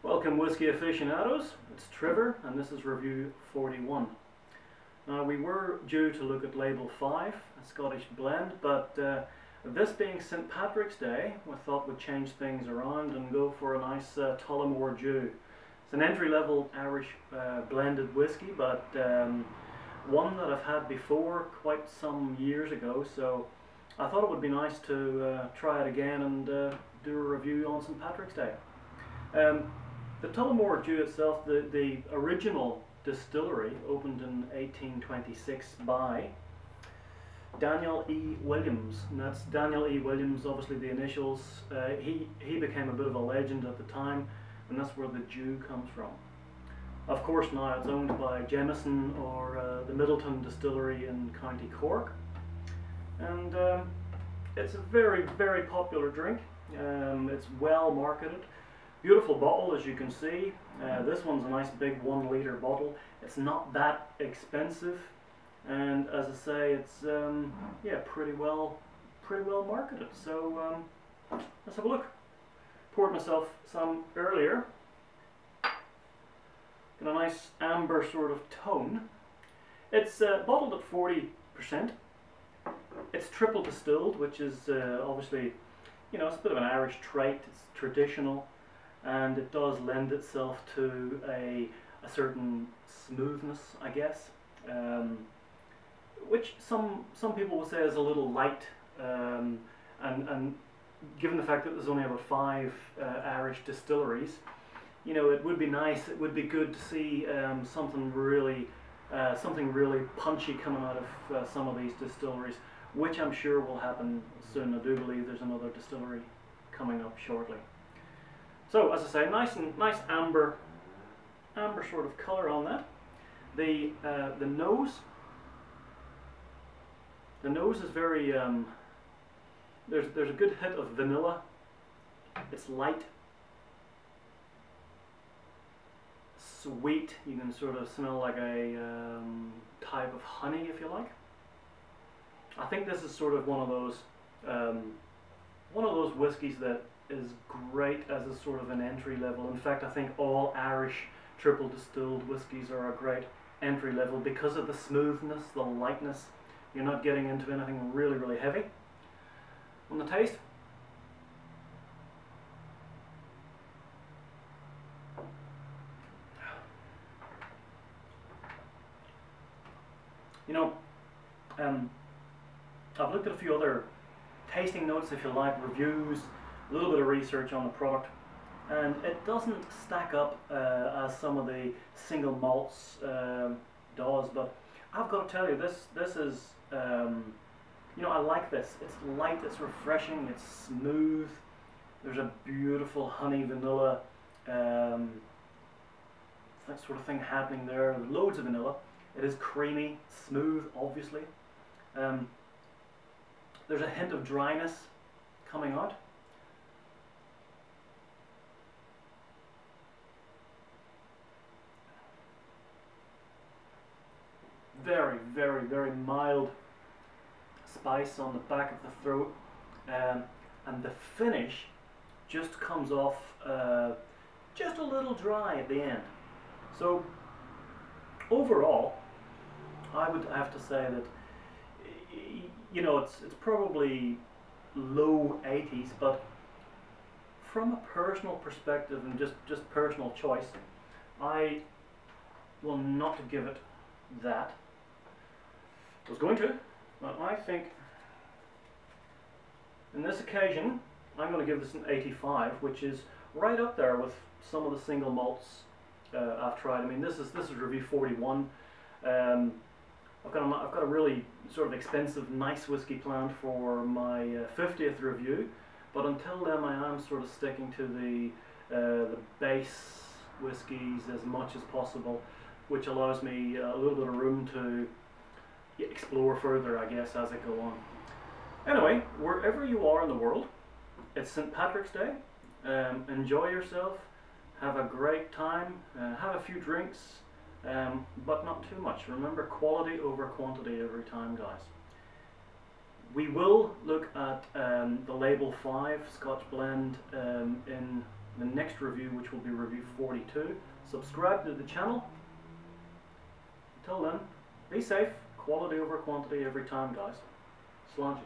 Welcome Whisky Aficionados, it's Trevor and this is review 41. Now we were due to look at label 5, a Scottish blend, but this being St. Patrick's Day, we thought we'd change things around and go for a nice Tullamore Dew. It's an entry-level Irish blended whisky, but one that I've had before quite some years ago, so I thought it would be nice to try it again and do a review on St. Patrick's Day. The Tullamore Dew itself, the original distillery opened in 1826 by Daniel E. Williams, and that's Daniel E. Williams, obviously the initials. He became a bit of a legend at the time, and that's where the Dew comes from. Of course now it's owned by Jameson or the Middleton Distillery in County Cork, and it's a very, very popular drink. It's well marketed. Beautiful bottle, as you can see. This one's a nice big 1 litre bottle. It's not that expensive, and as I say, it's yeah, pretty well marketed. So let's have a look. Poured myself some earlier. Got a nice amber sort of tone. It's bottled at 40%. It's triple distilled, which is obviously, you know, it's a bit of an Irish trait. It's traditional, and it does lend itself to a certain smoothness, I guess, which some people would say is a little light, and given the fact that there's only about 5 Irish distilleries, you know, it would be nice, it would be good to see something really punchy coming out of some of these distilleries, which I'm sure will happen soon. I do believe there's another distillery coming up shortly. So, as I say, nice amber sort of colour on that. The nose is very there's a good hit of vanilla. It's light, sweet. You can sort of smell like a type of honey, if you like. I think this is sort of one of those whiskies that is great as a sort of an entry level. In fact, I think all Irish triple distilled whiskies are a great entry level because of the smoothness, the lightness. You're not getting into anything really heavy. On the taste, you know, I've looked at a few other tasting notes, if you like, reviews, a little bit of research on the product, and it doesn't stack up as some of the single malts does, but I've got to tell you, this is, you know, I like this. It's light, it's refreshing, it's smooth. There's a beautiful honey vanilla that sort of thing happening there. There's loads of vanilla. It is creamy, smooth, obviously. There's a hint of dryness coming out. Very mild spice on the back of the throat, and the finish just comes off just a little dry at the end. So overall, I would have to say that, you know, it's probably low 80s, but from a personal perspective and just personal choice, I will not give it that. I was going to, but I think in this occasion I'm going to give this an 85, which is right up there with some of the single malts I've tried. I mean, this is review 41. I've got a really sort of expensive, nice whiskey planned for my 50th review, but until then I am sort of sticking to the base whiskies as much as possible, which allows me a little bit of room to explore further, I guess, as I go on. Anyway, wherever you are in the world, it's St. Patrick's Day. Enjoy yourself, have a great time, have a few drinks, but not too much. Remember, quality over quantity every time, guys. We will look at the label 5 Scotch blend in the next review, which will be review 42. Subscribe to the channel. Until then, be safe. Quality over quantity every time, guys. Sláinte.